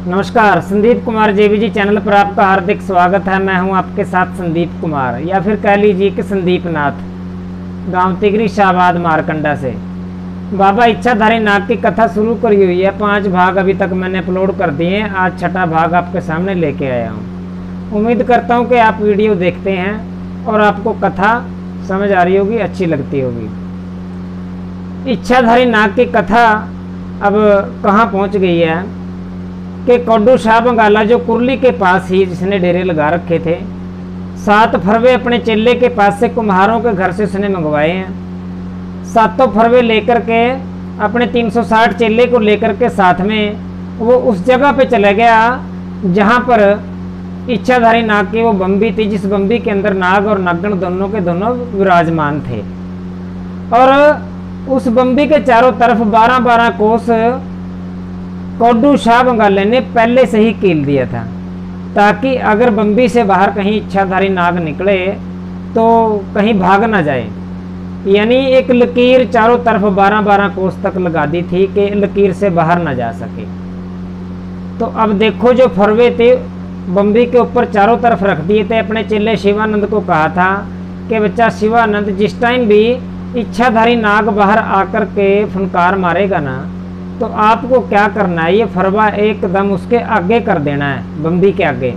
नमस्कार, Sandeep Kumar JBG channel पर आपका हार्दिक स्वागत है। मैं हूं आपके साथ संदीप कुमार, या फिर कह लीजिए कि संदीप नाथ, गांव तिगरी शाहबाद मारकंडा से। बाबा इच्छाधारी नाग की कथा शुरू करी हुई है। 5 भाग अभी तक मैंने अपलोड कर दिए हैं। आज 6ठा भाग आपके सामने लेके आया हूँ। उम्मीद करता हूँ कि आप वीडियो देखते हैं और आपको कथा समझ आ रही होगी, अच्छी लगती होगी। इच्छाधारी नाग की कथा अब कहाँ पहुँच गई है कि कौडू शाह बंगाला जो कुरली के पास ही जिसने डेरे लगा रखे थे, 7 फरवे अपने चेले के पास से कुम्हारों के घर से उसने मंगवाए हैं। 7 फरवे लेकर के अपने 360 चेले को लेकर के साथ में वो उस जगह पे चला गया जहाँ पर इच्छाधारी नाग की वो बम्बी थी, जिस बम्बी के अंदर नाग और नागण दोनों के दोनों विराजमान थे। और उस बम्बी के चारों तरफ 12-12 कोस कौडू शाह बंगाले ने पहले से ही कील दिया था, ताकि अगर बम्बी से बाहर कहीं इच्छाधारी नाग निकले तो कहीं भाग ना जाए। यानी एक लकीर चारों तरफ 12-12 कोस तक लगा दी थी कि लकीर से बाहर ना जा सके। तो अब देखो, जो फरवे थे बम्बी के ऊपर चारों तरफ रख दिए थे। अपने चेले शिवानंद को कहा था कि बच्चा शिवानंद, जिस टाइम भी इच्छाधारी नाग बाहर आकर के फुनकार मारेगा ना, तो आपको क्या करना है, ये फरवा एकदम उसके आगे कर देना है, बम्बी के आगे।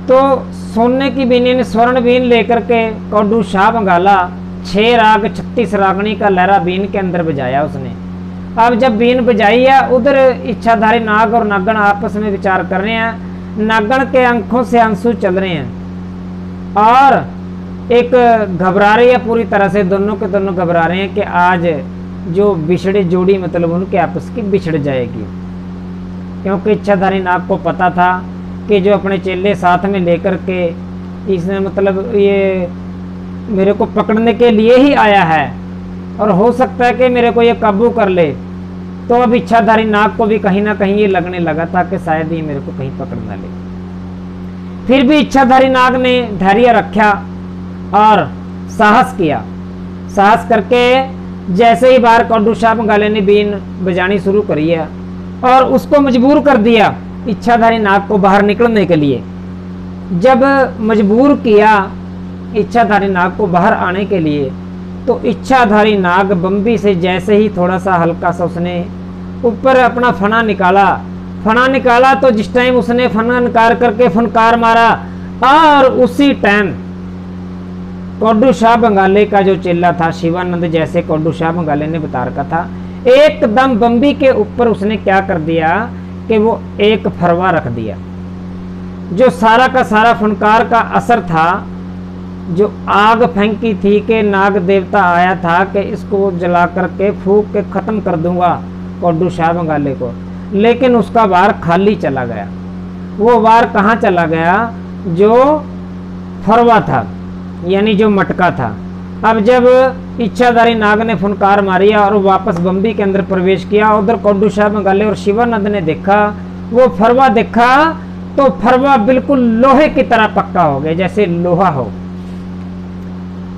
तो सोने की बीन स्वर्ण बीन लेकर के कौडू शाह बंगाला 6 राग 36 रागणी का लहरा बीन के अंदर बजाया उसने। अब जब बीन बजाई है, उधर इच्छाधारी नाग और नागण आपस में विचार कर रहे हैं। नागण के आंखों से आंसू चल रहे हैं और एक घबरा रही है पूरी तरह से, दोनों के दोनों घबरा रहे हैं कि आज जो बिछड़े जोड़ी मतलब उनके आपस की बिछड़ जाएगी। क्योंकि इच्छाधारी नाग को पता था कि जो अपने चेले साथ में लेकर के इसने मतलब ये मेरे को पकड़ने के लिए ही आया है और हो सकता है कि मेरे को ये काबू कर ले। तो अब इच्छाधारी नाग को भी कहीं ना कहीं ये लगने लगा था कि शायद ये मेरे को कहीं पकड़ ना ले। फिर भी इच्छाधारी नाग ने धैर्य रखा और साहस किया। साहस करके जैसे ही बाहर कौडू शाह बंगाले ने बीन बजानी शुरू करी है और उसको मजबूर कर दिया इच्छाधारी नाग को बाहर निकलने के लिए। जब मजबूर किया इच्छाधारी नाग को बाहर आने के लिए, तो इच्छाधारी नाग बम्बी से जैसे ही थोड़ा सा हल्का सा उसने ऊपर अपना फना निकाला तो जिस टाइम उसने फना निकाल करके फनकार मारा, और उसी टाइम कौडू शाह बंगाले का जो चेला था शिवानंद, जैसे कौडू शाह बंगाले ने बता रखा था, एकदम बम्बी के ऊपर उसने क्या कर दिया कि वो एक फरवा रख दिया। जो सारा का सारा फनकार का असर था, जो आग फेंकी थी कि नाग देवता आया था कि इसको जला करके फूंक के खत्म कर दूंगा कौडू शाह बंगाले को, लेकिन उसका वार खाली चला गया। वो वार कहाँ चला गया? जो फरवा था, यानी जो मटका था। अब जब इच्छाधारी नाग ने फुनकार मारी और वापस बम्बी के अंदर प्रवेश किया, उधर कौडू शाह बंगाले और शिवानंद ने देखा, वो फरवा देखा तो फरवा बिल्कुल लोहे की तरह पक्का हो गया, जैसे लोहा हो।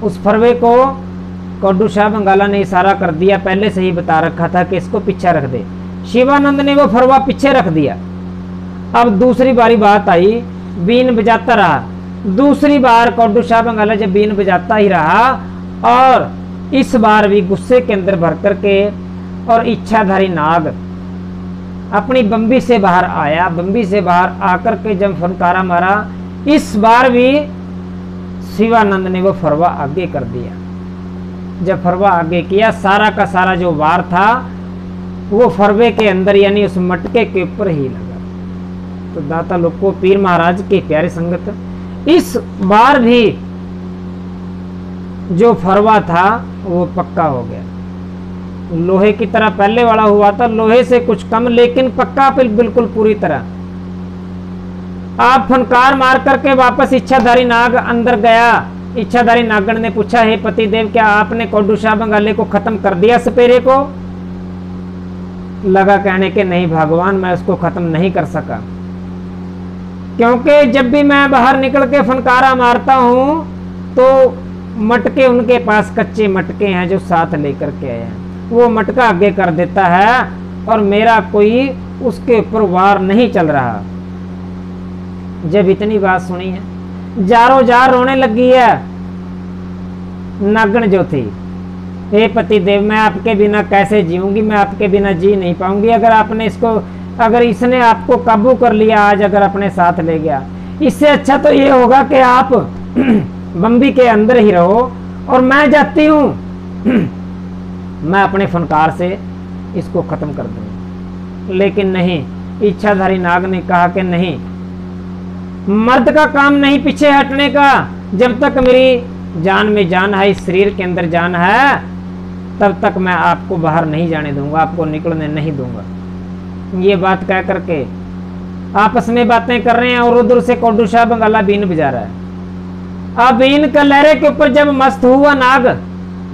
उस फरवे को कौडू शाह बंगाला ने इशारा कर दिया, पहले से ही बता रखा था कि इसको पीछे रख दे। शिवानंद ने वो फरवा पीछे रख दिया। अब दूसरी बारी बात आई, बीन बजाता रहा। दूसरी बार कौडू शाह बंगाला जब बीन बजाता ही रहा और इस बार भी गुस्से के अंदर भर करके और इच्छाधारी नाग अपनी बम्बी से बाहर आया। बम्बी से बाहर आकर के जब फनकारा मारा, इस बार भी शिवानंद ने वो फरवा आगे कर दिया। जब फरवा आगे किया, सारा का सारा जो वार था वो फरवे के अंदर यानी उस मटके के ऊपर ही लगा। तो दाता लोग को पीर महाराज की प्यारी संगत, इस बार भी जो फरवा था वो पक्का हो गया। लोहे की तरह पहले वाला हुआ था, लोहे से कुछ कम लेकिन पक्का बिल्कुल पूरी तरह। आप फनकार मार करके वापस इच्छाधारी नाग अंदर गया। इच्छाधारी नागण ने पूछा, हे पतिदेव, क्या आपने कौडू शाह बंगाले को खत्म कर दिया सपेरे को? लगा कहने के नहीं भगवान, मैं उसको खत्म नहीं कर सका, क्योंकि जब भी मैं बाहर निकल के फनकारा मारता हूं तो मटके उनके पास कच्चे मटके हैं जो साथ लेकर के आए हैं, वो मटका आगे कर देता है और मेरा कोई उसके ऊपर वार नहीं चल रहा। जब इतनी बात सुनी है, जारो जार रोने लगी है नागन जो थी। हे पति देव, मैं आपके बिना कैसे जीऊंगी, मैं आपके बिना जी नहीं पाऊंगी। अगर आपने इसको, अगर इसने आपको काबू कर लिया आज, अगर अपने साथ ले गया, इससे अच्छा तो ये होगा कि आप बम्बी के अंदर ही रहो और मैं जाती हूँ, मैं अपने फनकार से इसको खत्म कर दूंगी। लेकिन नहीं, इच्छाधारी नाग ने कहा कि नहीं, मर्द का काम नहीं पीछे हटने का। जब तक मेरी जान में जान है, इस शरीर के अंदर जान है, तब तक मैं आपको बाहर नहीं जाने दूंगा, आपको निकलने नहीं दूंगा। ये बात कह करके आपस में बातें कर रहे हैं और उधर से कौडू शाह बंगाला बीन बजा रहा है। अब बीन का लहरे के ऊपर जब मस्त हुआ नाग,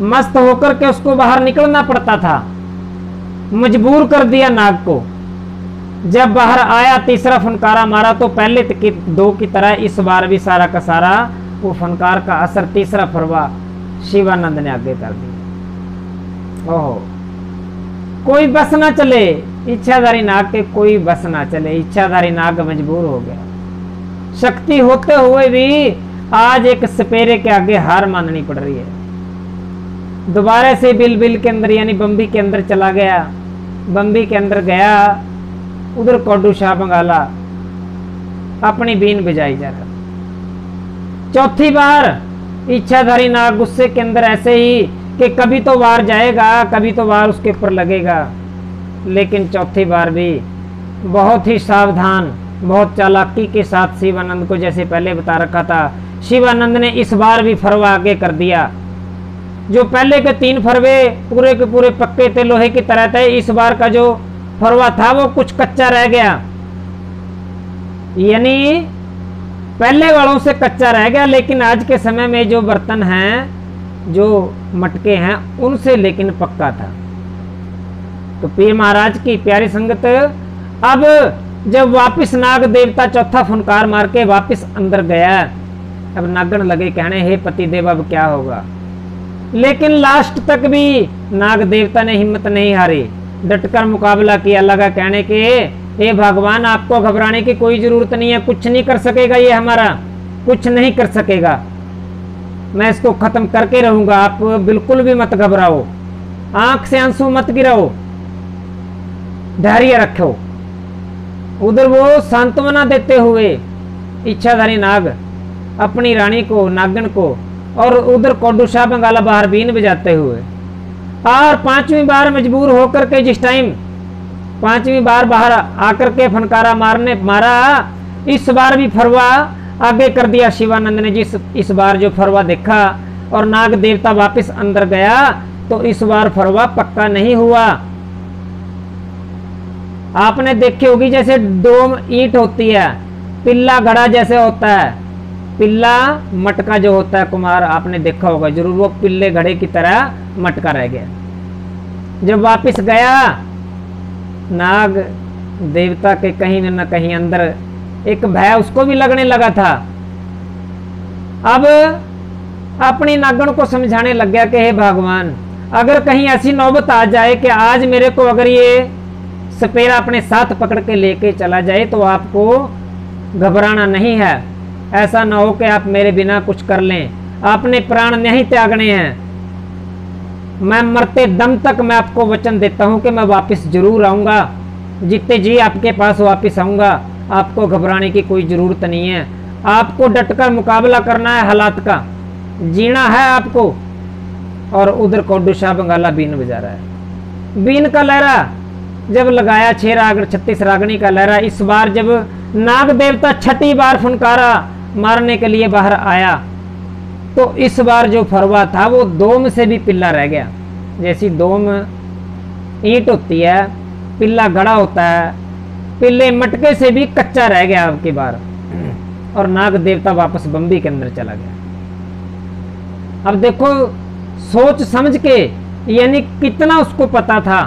मस्त होकर के उसको बाहर निकलना पड़ता था, मजबूर कर दिया नाग को। जब बाहर आया, तीसरा फनकारा मारा तो पहले की दो की तरह इस बार भी सारा का सारा वो फनकार का असर, तीसरा फरवा शिवानंद ने आगे कर दिया। ओहो, कोई बस ना चले इच्छाधारी नाग के, कोई बस ना चले। इच्छाधारी नाग मजबूर हो गया। शक्ति होते हुए भी आज एक सपेरे के आगे हार माननी पड़ रही है। दोबारा से बिल के अंदर यानी बम्बी के अंदर चला गया। बम्बी के अंदर गया, उधर कौडू शाह बंगाला अपनी बीन बजाई जा रहा। चौथी बार इच्छाधारी नाग गुस्से के अंदर ऐसे ही कि कभी तो वार जाएगा, कभी तो वार उसके ऊपर लगेगा। लेकिन चौथी बार भी बहुत ही सावधान, बहुत चालाकी के साथ शिवानंद को, जैसे पहले बता रखा था, शिवानंद ने इस बार भी फरवा आगे कर दिया। जो पहले के 3 फरवे पूरे के पूरे पक्के थे, लोहे की तरह थे, इस बार का जो फरवा था वो कुछ कच्चा रह गया, यानी पहले वालों से कच्चा रह गया। लेकिन आज के समय में जो बर्तन हैं, जो मटके हैं, उनसे लेकिन पक्का था। तो पीर महाराज की प्यारी संगत, अब जब वापिस नाग देवता चौथा फुनकार मार के वापिस अंदर गया, अब नागन लगे कहने, हे पति देव अब क्या होगा। लेकिन लास्ट तक भी नाग देवता ने हिम्मत नहीं हारी, डटकर मुकाबला किया। लगा कहने के, हे भगवान, आपको घबराने की कोई जरूरत नहीं है, कुछ नहीं कर सकेगा ये हमारा, कुछ नहीं कर सकेगा, मैं इसको खत्म करके रहूंगा, आप बिल्कुल भी मत घबराओ, आंख से आंसू मत गिराओ, धैर्य रखो। उधर वो सांत्वना देते हुए इच्छाधारी नाग अपनी रानी को, नागन को, और उधर कौडू शाह बंगाला बाहर बीन बजाते हुए, और 5वीं बार मजबूर होकर के, जिस टाइम 5वीं बार बाहर आकर के फनकारा मारा, इस बार भी फरवा आगे कर दिया शिवानंद ने। इस बार जो फरवा देखा और नाग देवता वापस अंदर गया, तो इस बार फरवा पक्का नहीं हुआ। आपने देखी होगी जैसे 2 ईंट होती है, पिल्ला घड़ा जैसे होता है, पिल्ला मटका जो होता है, कुमार आपने देखा होगा जरूर, वो पिल्ले घड़े की तरह मटका रह गया। जब वापस गया, नाग देवता के कहीं न कहीं अंदर एक भय उसको भी लगने लगा था। अब अपनी नागन को समझाने लग गया कि हे भगवान, अगर कहीं ऐसी नौबत आ जाए कि आज मेरे को अगर ये सपेरा अपने साथ पकड़ के लेके चला जाए, तो आपको घबराना नहीं है। ऐसा ना हो कि आप मेरे बिना कुछ कर लें, आपने प्राण नहीं त्यागने हैं। मैं मरते दम तक मैं आपको वचन देता हूं कि मैं वापस जरूर आऊंगा, जितने जी आपके पास वापस आऊंगा, आपको घबराने की कोई जरूरत नहीं है। आपको डटकर मुकाबला करना है हालात का, जीना है आपको। और उधर कौडू शाह बंगाला बीन बजा रहा है। बीन का लहरा जब लगाया, 6 राग 36 रागनी का लहरा। इस बार जब नाग देवता 6ठी बार फुनकारा मारने के लिए बाहर आया, तो इस बार जो फरवा था वो दोम से भी पिल्ला रह गया। जैसी दोम ईंट होती है, पिल्ला घड़ा होता है, पिल्ले मटके से भी कच्चा रह गया अब की बार। और नाग देवता वापस बम्बी के अंदर चला गया। अब देखो, सोच समझ के, यानी कितना उसको पता था,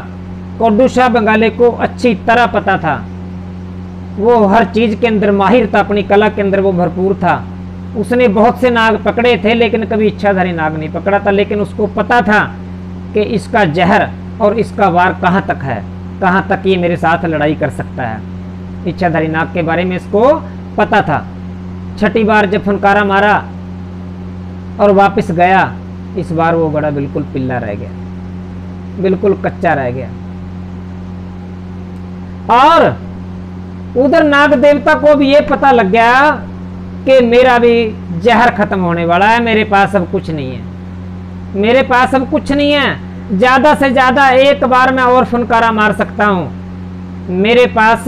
कौडू शाह बंगाले को अच्छी तरह पता था। वो हर चीज के अंदर माहिर था, अपनी कला के अंदर वो भरपूर था। उसने बहुत से नाग पकड़े थे, लेकिन कभी इच्छाधारी नाग नहीं पकड़ा था। लेकिन उसको पता था कि इसका जहर और इसका वार कहाँ तक है। कहाँ तक ये मेरे साथ लड़ाई कर सकता है। इच्छाधारी नाग के बारे में इसको पता था। छठी बार जब फुनकारा मारा और वापस गया, इस बार वो घड़ा बिल्कुल पिल्ला रह गया, बिल्कुल कच्चा रह गया। और उधर नाग देवता को भी ये पता लग गया कि मेरा भी जहर खत्म होने वाला है, मेरे पास अब कुछ नहीं है, मेरे पास अब कुछ नहीं है। ज्यादा से ज्यादा एक बार मैं और फुनकारा मार सकता हूं। मेरे पास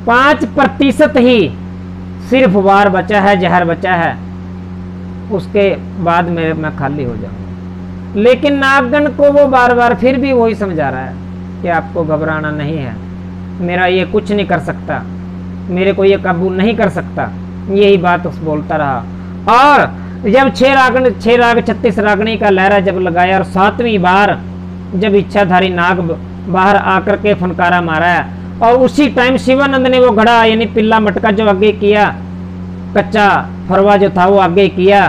5% ही सिर्फ वार बचा है, जहर बचा है, उसके बाद मैं खाली हो जाऊंगा। लेकिन नागगण को वो बार बार फिर भी वही समझा रहा है कि आपको घबराना नहीं है, मेरा ये कुछ नहीं कर सकता, मेरे को ये काबू नहीं कर सकता। यही बात उस बोलता रहा। और जब 6 राग 36 रागनी का लहरा जब लगाया और 7वीं बार जब इच्छाधारी नाग बाहर आकर के फुनकारा मारा है, और उसी टाइम शिवानंद ने वो घड़ा यानी पिल्ला मटका जो आगे किया, कच्चा फरवा जो था वो आगे किया,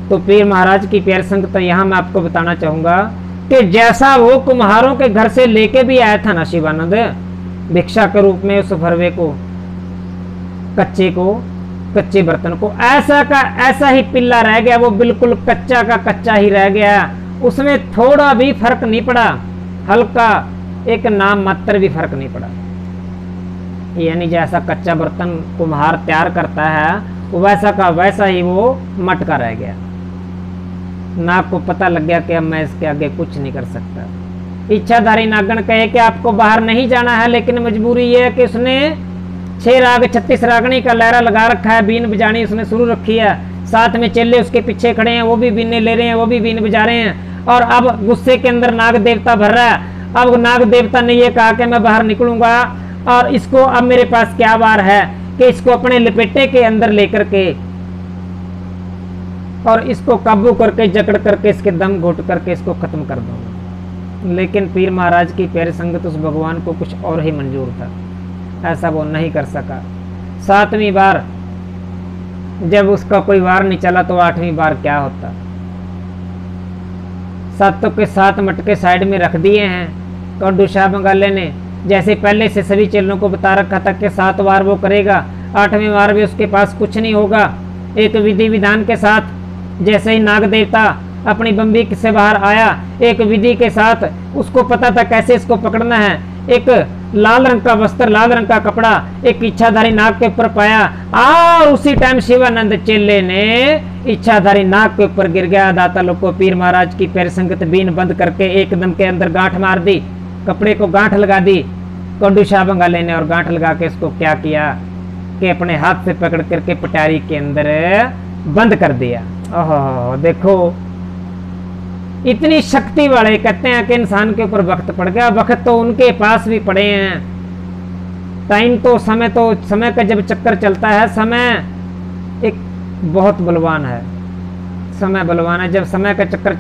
तो पीर महाराज की प्यार संगत यहाँ मैं आपको बताना चाहूंगा कि जैसा वो कुम्हारों के घर से लेके भी आया था ना शिवानंद भिक्षा के रूप में उस फरवे को, कच्चे बर्तन को, ऐसा का ऐसा ही पिल्ला रह गया, वो बिल्कुल कच्चा का कच्चा ही रह गया, उसमें थोड़ा भी फर्क नहीं पड़ा, हल्का एक नाम मात्र भी फर्क नहीं पड़ा। यानी जैसा कच्चा बर्तन कुम्हार तैयार करता है वैसा का वैसा ही वो मटका रह गया। नाग को पता लग गया कि अब मैं इसके आगे कुछ नहीं कर सकता। इच्छाधारी नागण कहे कि आपको बाहर नहीं जाना है, लेकिन मजबूरी ये है कि उसने 6 राग 36 रागनी का लहरा लगा रखा है, बीन बजानी उसने शुरू रखी है, साथ में चेले उसके पीछे खड़े हैं, वो भी बीने ले रहे हैं, वो भी बीन बजा रहे हैं। और अब गुस्से के अंदर नाग देवता भर रहा है। अब नाग देवता ने ये कहा कि मैं बाहर निकलूंगा, और इसको अब मेरे पास क्या वार है कि इसको अपने लपेटे के अंदर लेकर के और इसको काबू करके जकड़ करके इसके दम घोट करके इसको खत्म कर दूंगा। लेकिन पीर महाराज की प्यारी संगत उस भगवान को कुछ और ही मंजूर था, ऐसा वो नहीं कर सका। 7वीं बार जब उसका कोई वार नहीं चला तो 8वीं बार क्या होता। 7 के 7 मटके साइड में रख दिए हैं कड्डू शाह बंगाले ने, जैसे पहले से सभी चेलों को बता रखा था कि 7 बार वो करेगा, 8वीं बार भी उसके पास कुछ नहीं होगा। एक विधि विधान के साथ जैसे ही नाग देवता अपनी बम्बी से बाहर आया, एक विधि के साथ उसको पता था कैसे इसको पकड़ना है। एक लाल रंग का वस्त्र, लाल रंग का कपड़ा एक इच्छाधारी नाग के ऊपर पाया, और उसी टाइम शिवानंद चेले ने इच्छाधारी नाग के ऊपर गिर गया। दाता लोग को पीर महाराज की पैर संगत बीन बंद करके एकदम के अंदर गांठ मार दी, कपड़े को गांठ लगा दी कड्डू शाह बंगाले ने, और गांठ लगा के इसको क्या किया कि अपने हाथ से पकड़ करके पटारी के अंदर बंद कर दिया। ओहो देखो, इतनी शक्ति वाले कहते हैं कि इंसान के ऊपर वक्त पड़ गया। वक्त तो उनके पास भी पड़े हैं, टाइम तो समय का जब चक्कर चलता है, समय एक बहुत बलवान है, समय बलवान है। जब समय का चक्कर